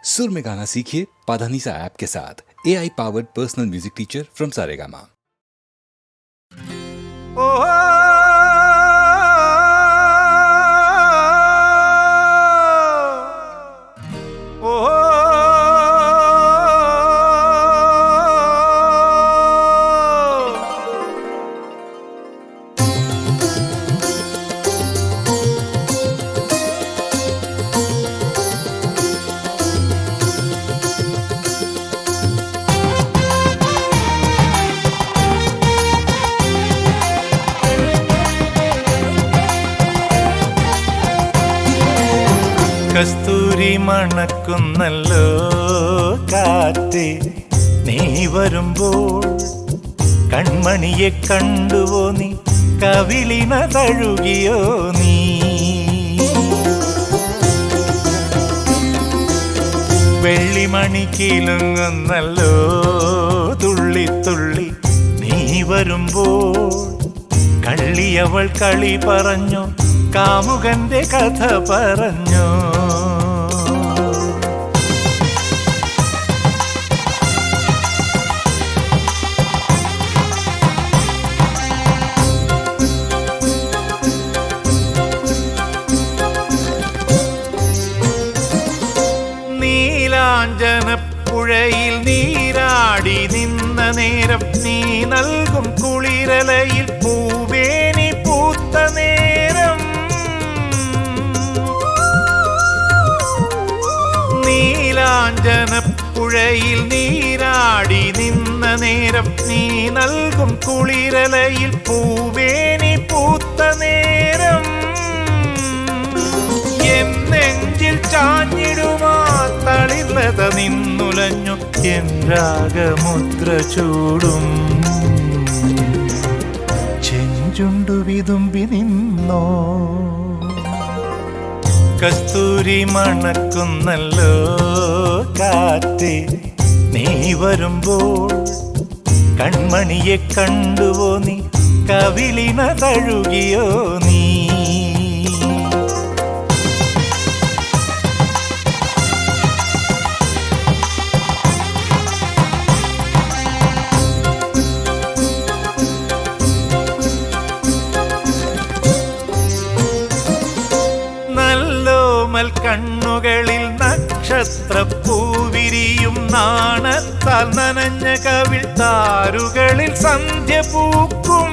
सुर में गाना सीखिए पाधानीसा ऐप के साथ। AI powered personal music teacher from Saregama. കസ്തൂരി മണക്കുന്നല്ലോ കാറ്റ്, നീ വരുമ്പോൾ കൺമണിയെ കണ്ടുവോ നീ, കവിളിന തഴുകിയോ നീ. വെള്ളിമണി കിലുങ്ങുന്നല്ലോ തുള്ളി തുള്ളി, നീ വരുമ്പോൾ കള്ളിയവൾ കളി പറഞ്ഞു, കാമുകന്റെ കഥ പറഞ്ഞു. നീലാഞ്ജനപ്പുഴയിൽ നീരാടി നിന്ന നേരം, നീ നൽകും കുളിരലയിൽ പൂവേനി പൂത്ത നേരം. നീലാഞ്ജനപ്പുഴയിൽ നീരാടി നിന്ന നേരം, നീ നൽകും കുളിരലയിൽ പൂവേനി പൂത്ത നേരം. എന്നെഞ്ചിൽ ചാഞ്ഞിടുമാ തളിർലത നിന്നുലഞ്ഞു, എൻ രാഗമുദ്ര ചൂടും ചെഞ്ചുണ്ടു വിതുമ്പി നിന്നോ. കസ്തൂരി മണക്കുന്നല്ലോ കാറ്റ്, നീ വരുമ്പോൾ കൺമണിയെ കണ്ടുവോ നീ, കവിളിന തഴുകിയോ നീ. കണ്ണുകളിൽ നക്ഷത്രപ്പൂവിരിയും, നാണത്താൽ നനഞ്ഞ കവിൾ താരുകളിൽ സന്ധ്യ പൂക്കും.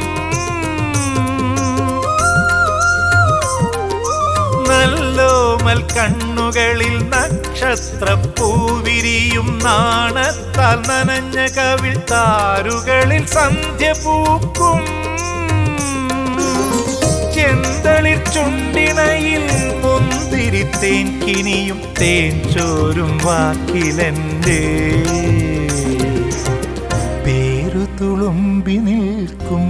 നല്ലോമൽ കണ്ണുകളിൽ നക്ഷത്രപ്പൂവിരിയും, നാണത്താൽ നനഞ്ഞ കവിൾ താരുകളിൽ സന്ധ്യ പൂക്കും. ചെന്തളിർ ചുണ്ടിണയിൽ മുന്തിരിത്തേൻ കിനിയും, തേൻ ചോരും വാക്കിലെൻ്റെ പേരു തുളുമ്പി നിൽക്കും.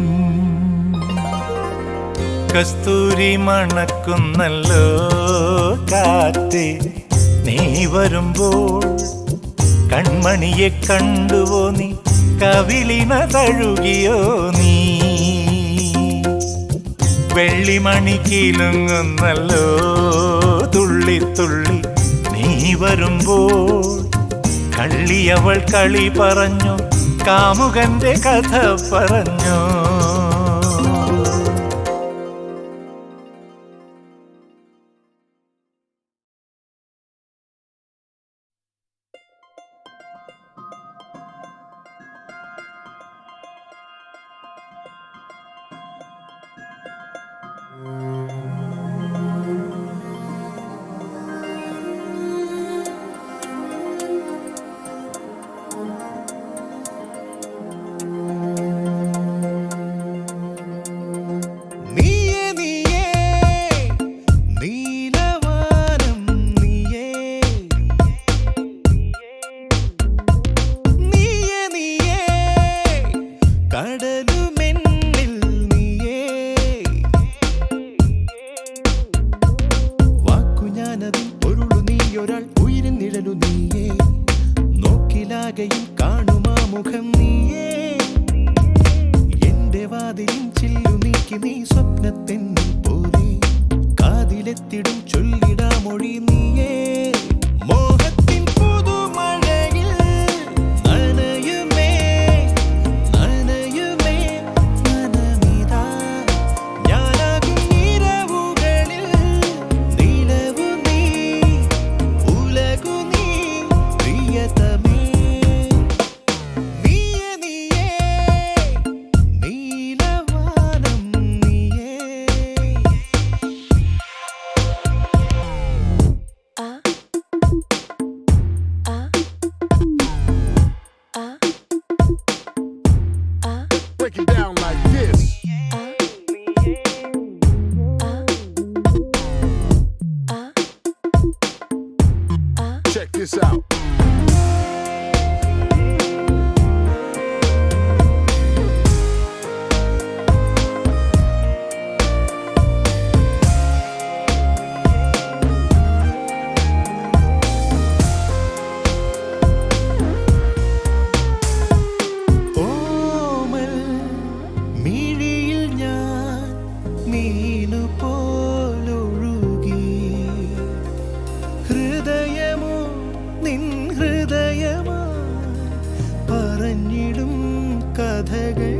കസ്തൂരി മണക്കുന്നല്ലോ കാറ്റ്, നീ വരുമ്പോൾ കൺമണിയെ കണ്ടുവോ നീ, കവിളിന തഴുകിയോ നീ. വെള്ളിമണി കിലുങ്ങുന്നല്ലോ തുള്ളി തുള്ളി, നീ വരുമ്പോൾ കള്ളിയവൾ കളി പറഞ്ഞു, കാമുകന്റെ കഥ പറഞ്ഞു. ആകെയും കാണുമാ മുഖം നീയേ എന്റെ വാതിലിൻ ചില്ലു നീക്കി നീ സ്വപ്നത്തെന്നിൽ പോലെ കാതിലെത്തിടും ചൊല്ലിടാ മൊഴി നീയേ മോഹത്തിൻ this out. ഓമൽ മിഴിയിൽ ഞാൻ മീനു പോലൊഴുകി ഹൃദയമോ നിൻ ഹൃദയമോ പറഞ്ഞിടും കഥകൾ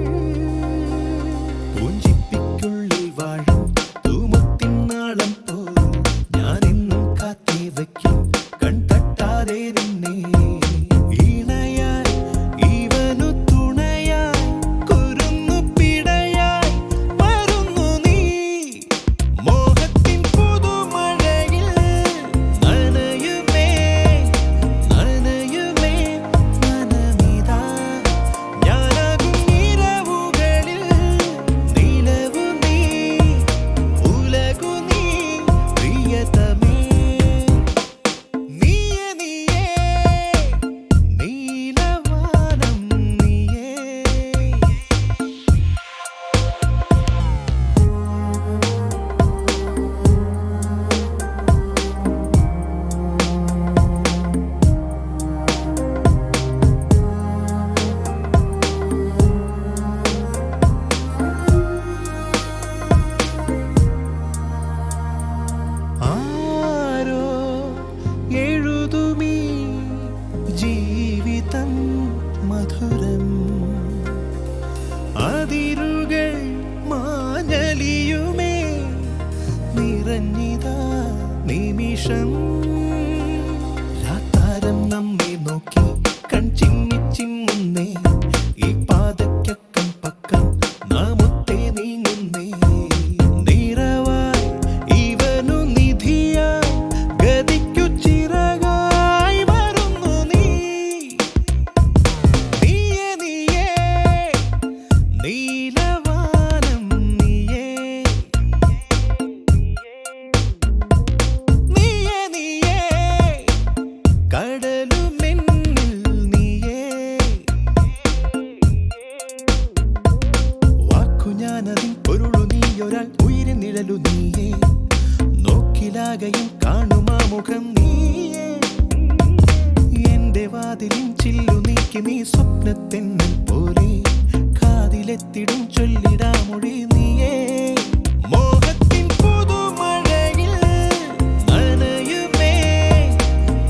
പൂഞ്ചിപ്പിക്കുള്ളിൽ വാഴും തൂമത്തിൻ നാളം പോ ഞാൻ എന്നും കാത്തി വയ്ക്കും കൺതട്ടാതെ നിന്നെ ഇണയായി ഇവനു തുണയായി കുരുന്നു പിടയായി വരുന്നു നീ മോഹത്തിൻ പുതുമഴയിൽ നനയുമേ നനയുമേ മനമിതാ ഞാനാകും ഇരവുകളിൽ നിലവു നീ ഉലകു നീ പ്രിയതമേ നീയേ നീയേ നീലവാനം നീയേ ആരോ എഴുതുമീ ജീവിതം മധുരം അതിരുകൾ മാഞ്ഞലിയുമേ നിറഞ്ഞിതാ നിമിഷം രാത്താരം നമ്മെ നോക്കി കൺചിമ്മി ചിമ്മുന്നേ ഈ പാതയ്ക്കക്കം പക്കം നാമൊത്തെ നീങ്ങുന്നേ നിറവായി ഇവനു നിധിയായി ഗതിക്കു ചിറകായി വരുന്നു നീ നീയേ നീയേ നീലവാനം നീയേ നീയേ നീയേ കടലുമെന്നിൽ നീയേ വാക്കു ഞാനതിൻ പൊരുളു നീയൊരാൾ ഉയിരി നിഴലു നീയേ നോക്കിലാകയും കാണുമാ മുഖം നീയേ എന്റെ വാതിലിൻ ചില്ലു നീക്കി നീ സ്വപ്നത്തെന്നൽ പോലെ കാതിലെത്തിടും ചൊല്ലിടാമൊഴി നീയേ മോഹത്തിൻ പുതുമഴയിൽ നനയുമേ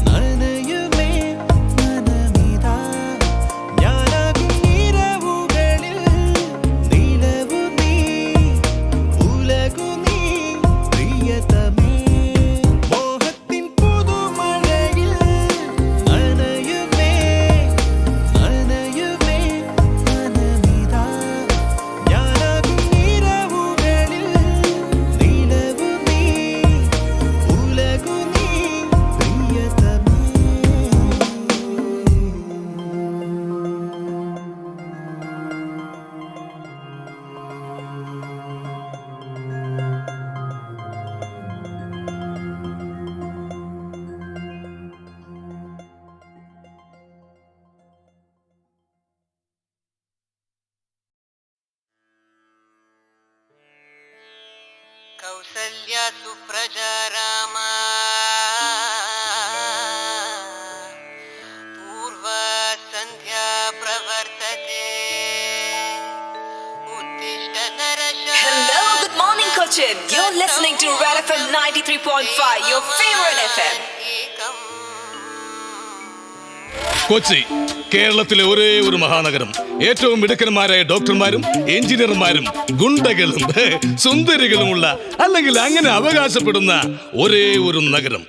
നനയുമേ മനമിതാ ഞാനാകും ഇരവുകളിൽ നിലവു നീ ഉലകു നീ പ്രിയതമേ മോഹത്തിൻ പുതുമഴയിൽ നനയുമേ നനയുമേ മനമിതാ ഞാനാകും ഇരവുകളിൽ നിലവു നീ ഉലകു നീ പ്രിയതമേ कौसल्या सुप्रजा रामा पूर्वा सन्ध्या प्रवर्तते उत्तिष्ठ नरशार्दूल Hello, good morning, Cochin. You're listening to Red FM 93.5, your favorite FM. Kochi കേരളത്തിലെ ഒരേ ഒരു മഹാനഗരം. ഏറ്റവും മിടുക്കന്മാരായ ഡോക്ടർമാരും എഞ്ചിനീയർമാരും ഗുണ്ടകളും സുന്ദരികളുമുള്ള, അല്ലെങ്കിൽ അങ്ങനെ അവകാശപ്പെടുന്ന ഒരേ ഒരു നഗരം.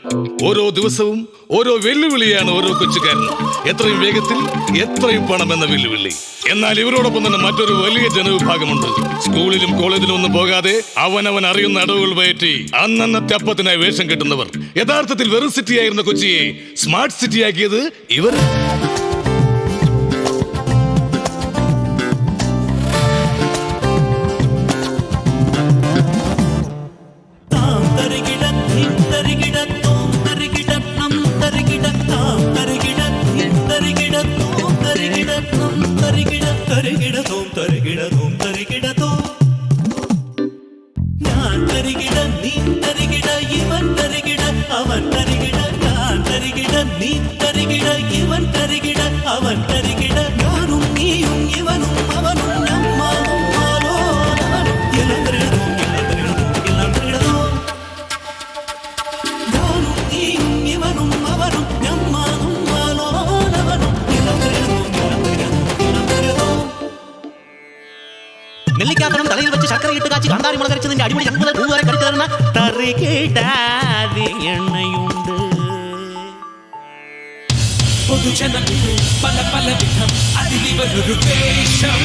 ഓരോ ദിവസവും ഓരോ വെല്ലുവിളിയാണ് ഓരോ കൊച്ചുകാരനും. എത്രയും വേഗത്തിൽ എത്രയും പണം എന്ന വെല്ലുവിളി. എന്നാൽ ഇവരോടൊപ്പം തന്നെ മറ്റൊരു വലിയ ജനവിഭാഗമുണ്ട്. സ്കൂളിലും കോളേജിലും ഒന്നും പോകാതെ അവനവൻ അറിയുന്ന അടവുകൾ പയറ്റി അന്നന്നത്തെ അപ്പത്തിനായി വേഷം കെട്ടുന്നവർ. യഥാർത്ഥത്തിൽ വെറും സിറ്റിയായിരുന്ന കൊച്ചിയെ സ്മാർട്ട് സിറ്റിയാക്കിയത് ഇവർ. താം തരികിട ധിം തരികിട തോം തരികിട നം തരികിട താം നെല്ലിക്കാത്തണം തലയിൽ വെച്ച് ശർക്കര ഇട്ട് കാച്ചി കാന്താരി മുളകരച്ച് നിന്റെ അടിപൊളി ചങ്കുതൽ പൂവരെ കടിച്ചു തരുന്ന തറികിടാതെ എണ്ണയുണ്ട്. പൊതുജനങ്ങൾ പല പല വിധം അതിലിവരൊരു വേഷം,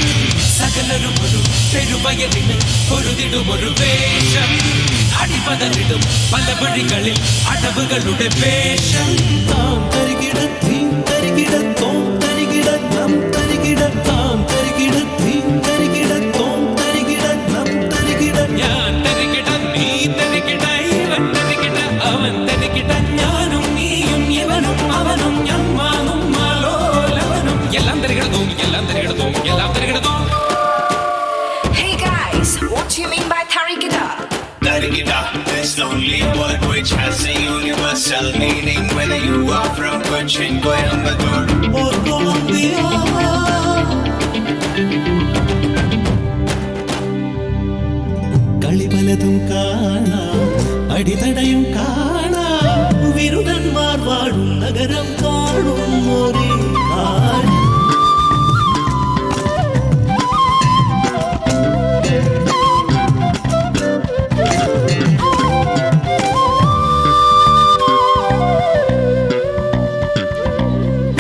സകലരും ഒരു പെരുവയലിന് പൊരുതിടുമൊരു വേഷം, അടിപതറിടും പല വഴികളിൽ അടവുകളുടെ വേഷം. താം തരികിട തീം തരികിട തോം തരികിട നം തരികിട താം തരികിട തീം തരികിട തോം തരികിട നം തരികിട. ഞാൻ തരികിട നീ തരികിട ഇവൻ തരികിട അവൻ തരികിട ഞാനും നീയും ഇവനും അവനും ഞമ്മാനും മാലോലവനും എല്ലാം തരികിടതും എല്ലാം തരികിടതും എല്ലാം തരികിടതും. Hey guys, what do you mean by Tarigida? Tarigida is only a word which has a universal meaning, whether you are from Cochin, Coimbatore or Colombia. കളി പലതും കാണാം, അടിതടയും കാണാം, വിരുടന്മാർ വാഴും നഗരം കാണും ഒരേ കാര്യം.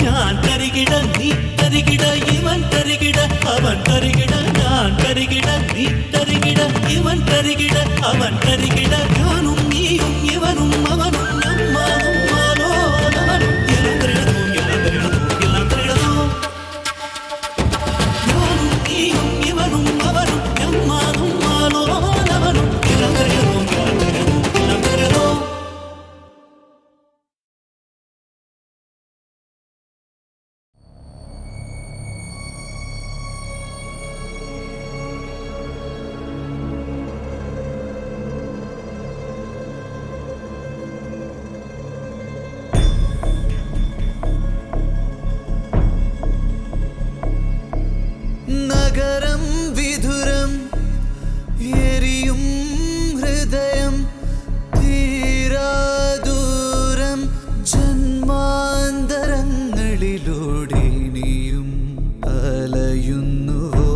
ഞാൻ തരികിട നീ തരികിട ഇവൻ തരികിട അവൻ തരികിട ഞാൻ തരികിട നീ തരികിട ഇവൻ തരികിട അവൻ തരികിട ഞാനും നീയും ഇവനും അവനും നമ്മാനും മാലോലവനും എല്ലാം തരികിടതും എല്ലാം തരികിടതും എല്ലാം തരികിടതും. ഞാനും നീയും ഇവനും അവനും നമ്മാനും മാലോലവനും എല്ലാം തരികിടതും എല്ലാം തരികിടതും എല്ലാം തരികിടതും. നഗരം വിധുരം എരിയും ഹൃദയം തീരാദൂരം ജന്മാന്തരങ്ങളിലൂടെ നീയും അലയുന്നുവോ.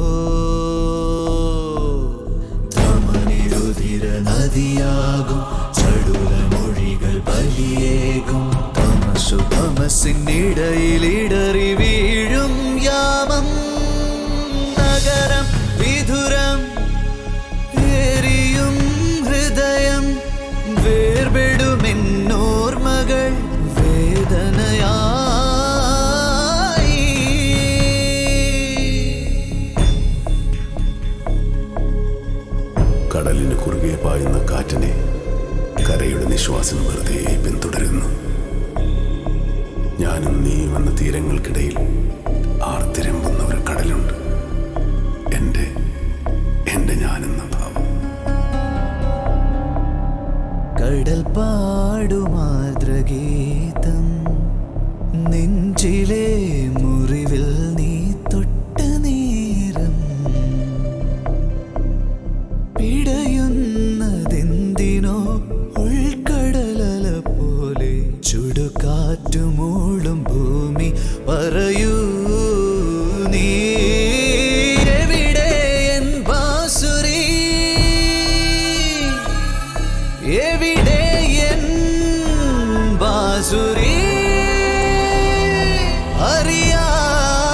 ധമനിരുതിര നദിയാകും ചടുല മൊഴികൾ ബലിയേകും തമസു തമസിനിടയിലിടറി വീഴും യാമം. നഗരം വിധുരം എരിയും ഹൃദയം വേർപെടുമെന്നോർമകൾ വേദനയായി. കടലിന് കുറുകെ പായുന്ന കാറ്റിനെ കരയുടെ നിശ്വാസം വെറുതെ പിന്തുടരുന്നു. ഞാനും നീയും എന്ന തീരങ്ങൾക്കിടയിൽ ആർത്തിരമ്പുന്ന ഒരു കടലുണ്ട്, എൻ്റെ ഞാനെന്ന ഭാവം. കടൽ പാടുമാതൃഗീതം നെഞ്ചിലെ മുറിവിൽ നീ തൊട്ട നേരം പിടയുന്നതെന്തിനോ ഉൾക്കടലല പോലെ ചുടുകാറ്റുമൂളും ഭൂമി പറയൂ നീ എവിടെ എൻ ബാസുരി, എവിടെ എൻ ബാസുരി അറിയാമോ.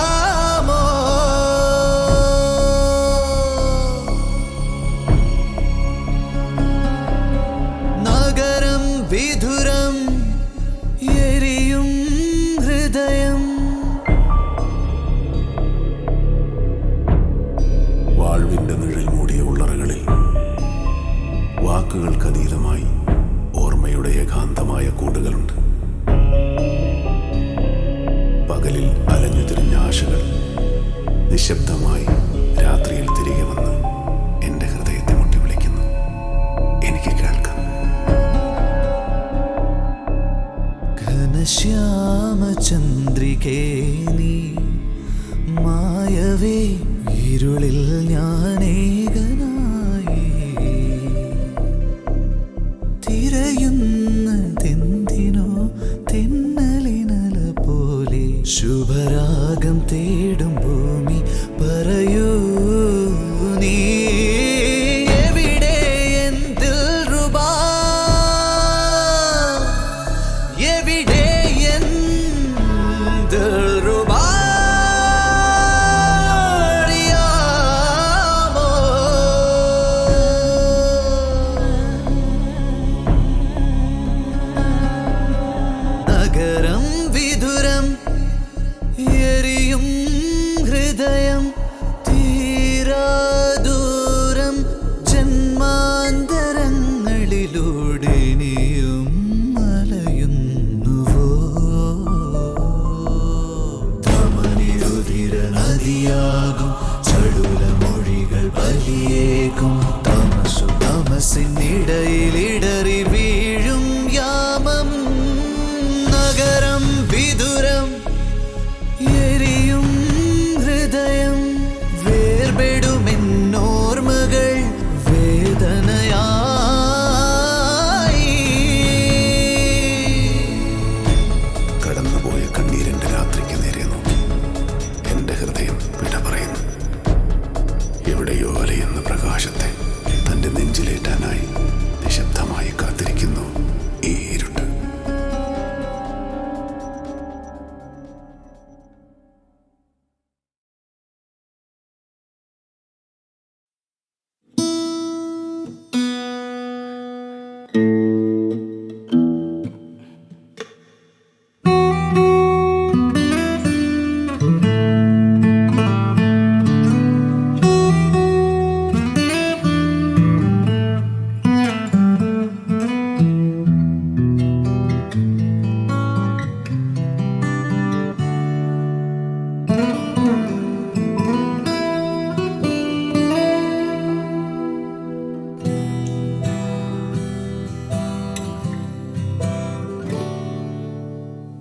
നഗരം വിധുരം എരിയും ഹൃദയം. വാഴ്വിൻ്റെ നിഴൽ മൂടിയ ഉള്ളറകളിൽ വാക്കുകൾക്കതീതമായി ഓർമ്മയുടെ ഏകാന്തമായ കൂടുകളുണ്ട്. പകലിൽ അലഞ്ഞു തിരിഞ്ഞ ആശകൾ നിശബ്ദമായി രാത്രിയിൽ തിരികെ വന്ന് എൻ്റെ ഹൃദയത്തെ മുട്ടി വിളിക്കുന്നു. എനിക്ക് കേൾക്കാം. ഘനശ്യാമചന്ദ്രികേ നീ മായവേ ഇരുളിൽ ഞാനേകനായി തിരയുന്നതെന്തിനോ തെന്നലിനല പോലെ ശുഭരാഗം തേടും ഭൂമി പറയൂ നീ പോയ കണ്ണീരെന്റെ രാത്രിക്ക് നേരെ നോക്കി. എന്റെ ഹൃദയം വിട പറയുന്നു. എവിടെയോ അലയുന്ന പ്രകാശത്തെ തന്റെ നെഞ്ചിലേറ്റാനായി നിശബ്ദമായി കാത്തിരിക്കുന്നു ഈ ഇരുട്ട്.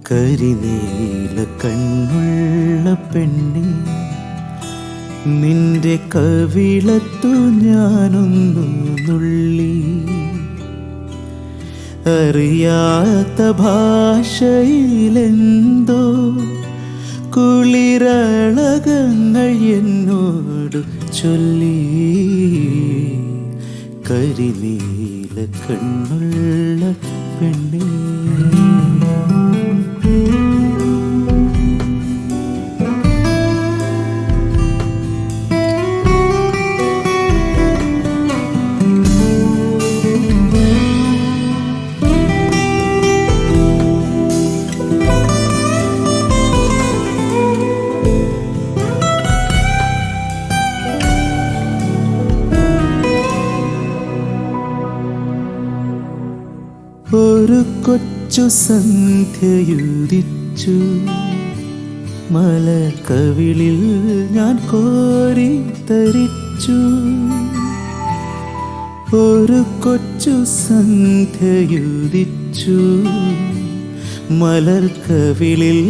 കരിനീല കണ്ണുള്ള പെണ്ണെ, നിന്റെ കവിളത്തു ഞാനൊന്നു നുള്ളി. അറിയാത്ത ഭാഷയിലെന്തോ കുളിരളകങ്ങൾ എന്നോട് ചൊല്ലി. കരിനീല കണ്ണുള്ള പെണ്ണെ, ഒരു കൊച്ചു സന്ധ്യയുദിച്ചു. മലക്കവിളിൽ ഞാൻ കോരി തരിച്ചു. ഒരു കൊച്ചു സന്ധ്യയുദിച്ചു. മലർക്കവിളിൽ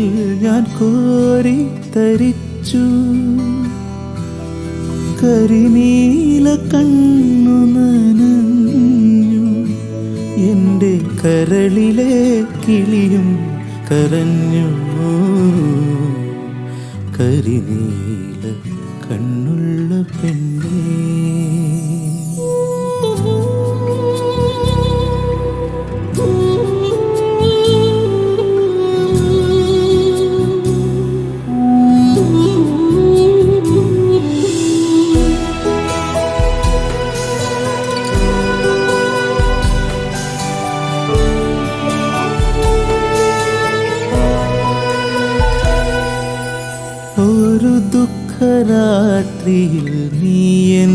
ഞാൻ കോരി തരിച്ചു. കരിനീല കണ്ണു നനഞ്ഞു. എന്റെ കരളിലെ കിളിയും കരഞ്ഞു. കരിനീല കണ്ണുള്ള പെണ്ണേ, ഒരു ദുഃഖരാത്രിയിൽ നീയൻ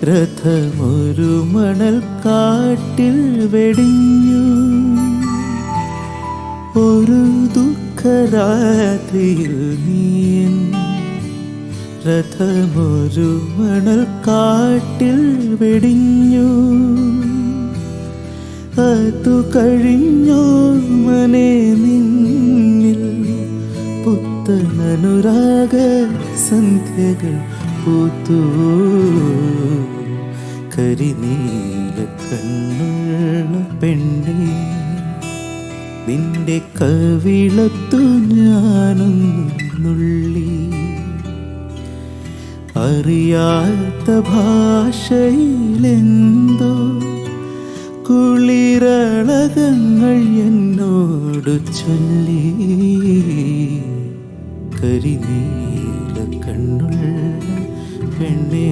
രഥമൊരു മണൽക്കാട്ടിൽ വെടിഞ്ഞു. ഒരു ദുഃഖരാത്രിയിൽ നീയൻ രഥമൊരു മണൽക്കാട്ടിൽ വെടിഞ്ഞു. അതു കഴിഞ്ഞോ മനെ നിന്നിൽ പുത്തനനുരാഗ സന്ധ്യകൾ പൂത്തു. കരിനീല കണ്ണുള്ള പെണ്ണെ, നിന്റെ കവിളത്തു ഞാനൊന്നു നുള്ളി. അറിയാത്ത ഭാഷയിലെന്തോ കുളിരളകങ്ങൾ എന്നോട് ചൊല്ലി. കരിനീല കണ്ണുള്ള പെണ്ണേ,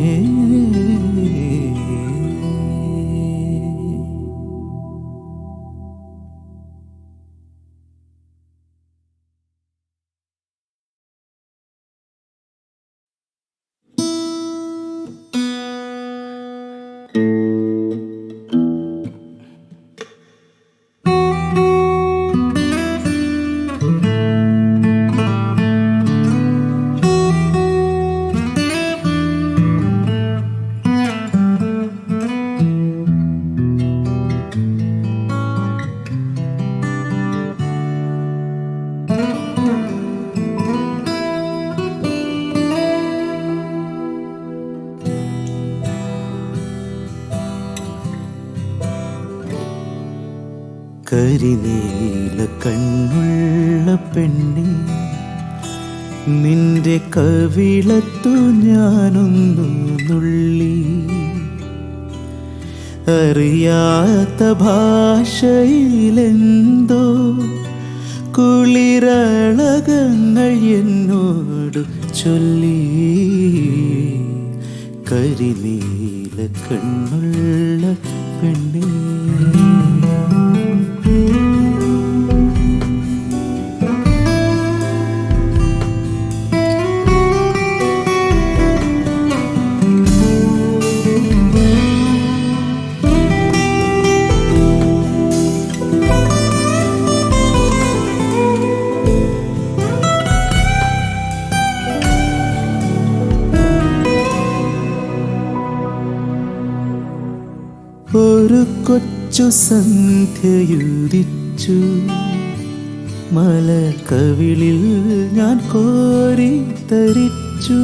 കരിനീല കണ്ണുള്ള പെണ്ണെ, നിന്റെ കവിളത്തു ഞാനൊന്നു നുള്ളി. അറിയാത്ത ഭാഷയിലെന്തോ കുളിരളകങ്ങൾ എന്നോട് ചൊല്ലി. കരിനീല കണ്ണുള്ള പെണ്ണേ, ഒരു കൊച്ചു സന്ധ്യയുദിച്ചു, മലക്കവിളിൽ ഞാൻ കോരി തരിച്ചു.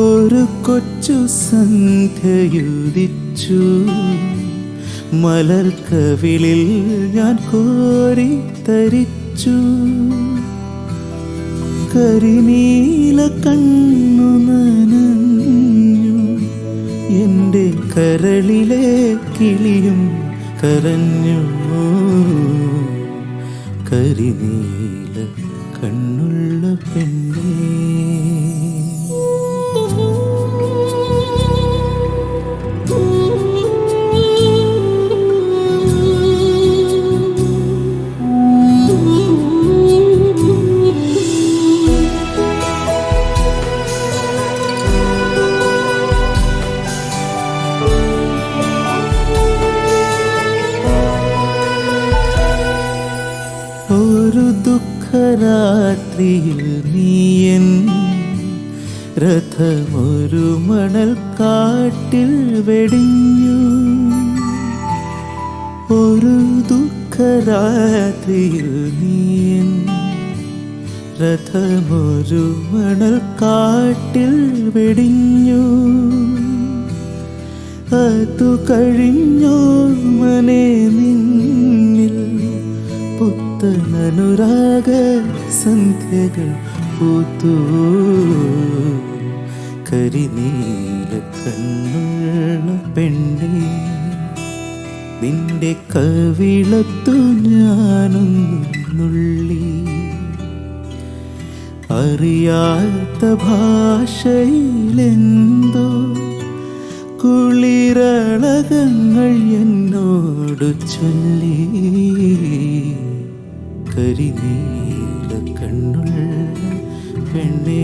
ഒരു കൊച്ചു സന്ധ്യയുദിച്ചു, മലർക്കവിളിൽ ഞാൻ കോരി തരിച്ചു. കരിനീല കണ്ണു നനഞ്ഞു, എന്റെ കരളിലെ കിളിയും കരഞ്ഞു. കരിനീല കണ്ണുള്ള പെണ്ണേ, ഒരു ദുഃഖരാത്രിയിൽ നീയൻ രഥമൊരു മണൽക്കാട്ടിൽ വെടിഞ്ഞു. ഒരു ദുഃഖരാത്രിയിൽ നീയൻ രഥമൊരു മണൽക്കാട്ടിൽ വെടിഞ്ഞു. അതു കഴിഞ്ഞോ മനെ നിന്നിൽ പുത്തനനുരാഗ സന്ധ്യകൾ പൂത്തു. കരിനീല കണ്ണുള്ള പെണ്ണേ, നിന്റെ കവിളത്തു ഞാനൊന്നു നുള്ളി. അറിയാത്ത ഭാഷയിലെന്തോ കുളിരളകങ്ങൾ എന്നോട് ചൊല്ലി. കരിനീല കണ്ണുള്ള പെണ്ണേ.